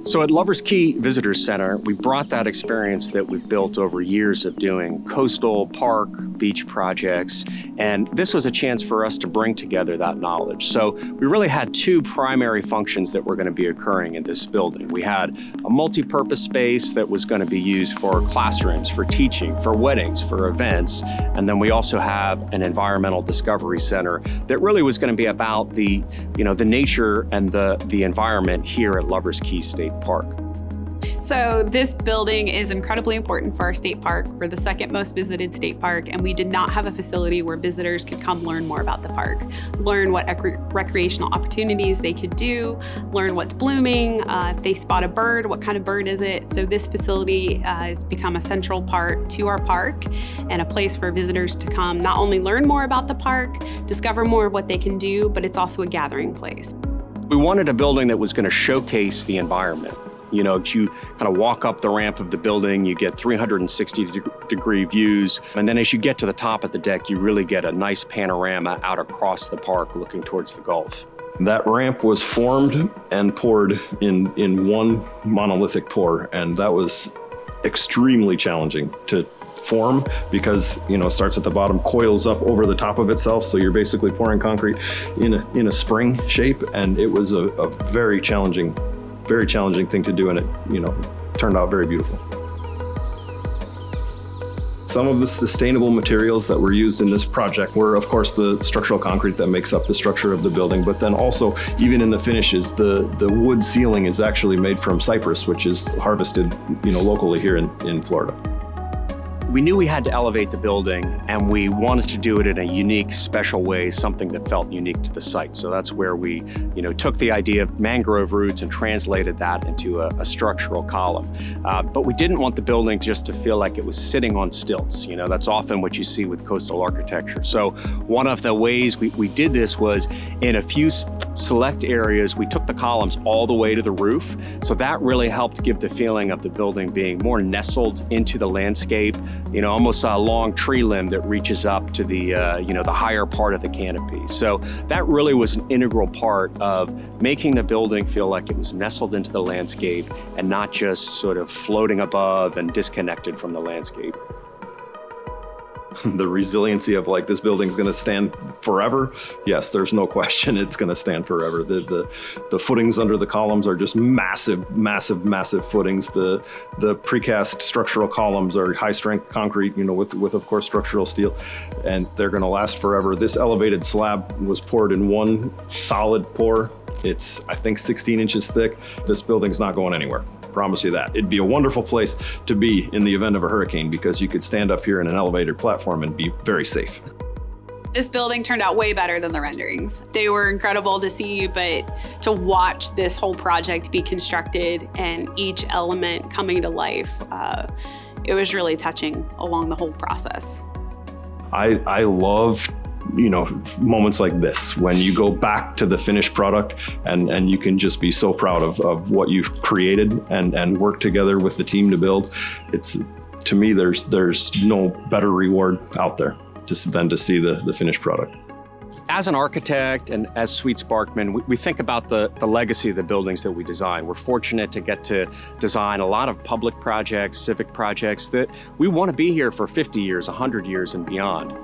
So at Lover's Key Visitors Center, we brought that experience that we've built over years of doing coastal, park, beach projects, and this was a chance for us to bring together that knowledge. So we really had two primary functions that were going to be occurring in this building. We had a multi-purpose space that was going to be used for classrooms, for teaching, for weddings, for events, and then we also have an environmental discovery center that really was going to be about the nature and the environment here at Lover's Key State Park. So this building is incredibly important for our state park. We're the second most visited state park, and we did not have a facility where visitors could come learn more about the park, learn what recreational opportunities they could do, learn what's blooming, if they spot a bird, what kind of bird is it. So this facility has become a central part to our park and a place for visitors to come not only learn more about the park, discover more of what they can do, but it's also a gathering place. We wanted a building that was going to showcase the environment. You kind of walk up the ramp of the building, you get 360-degree views, and then as you get to the top of the deck, you really get a nice panorama out across the park looking towards the Gulf. That ramp was formed and poured in one monolithic pour, and that was extremely challenging to form because it starts at the bottom, coils up over the top of itself, so you're basically pouring concrete in a spring shape, and it was a very challenging thing to do, and it turned out very beautiful. Some of the sustainable materials that were used in this project were, of course, the structural concrete that makes up the structure of the building, but then also, even in the finishes, the wood ceiling is actually made from cypress, which is harvested locally here in Florida. We knew we had to elevate the building, and we wanted to do it in a unique, special way, something that felt unique to the site. So that's where we, took the idea of mangrove roots and translated that into a structural column. But we didn't want the building just to feel like it was sitting on stilts. That's often what you see with coastal architecture. So one of the ways we did this was in a few select areas, we took the columns all the way to the roof. So that really helped give the feeling of the building being more nestled into the landscape, almost a long tree limb that reaches up to the higher part of the canopy. So that really was an integral part of making the building feel like it was nestled into the landscape and not just sort of floating above and disconnected from the landscape. The resiliency of this building's going to stand forever. Yes, there's no question it's going to stand forever. The footings under the columns are just massive footings. The precast structural columns are high strength concrete, with of course structural steel, and they're going to last forever. This elevated slab was poured in one solid pour. It's, I think, 16 inches thick. This building's not going anywhere. Promise you that. It'd be a wonderful place to be in the event of a hurricane because you could stand up here in an elevated platform and be very safe. This building turned out way better than the renderings. They were incredible to see, but to watch this whole project be constructed and each element coming to life, it was really touching along the whole process. I love moments like this when you go back to the finished product and you can just be so proud of what you've created and work together with the team to build. To me, there's no better reward out there than to see the finished product. As an architect and as Sweet Sparkman, we think about the legacy of the buildings that we design. We're fortunate to get to design a lot of public projects, civic projects that we want to be here for 50 years, 100 years and beyond.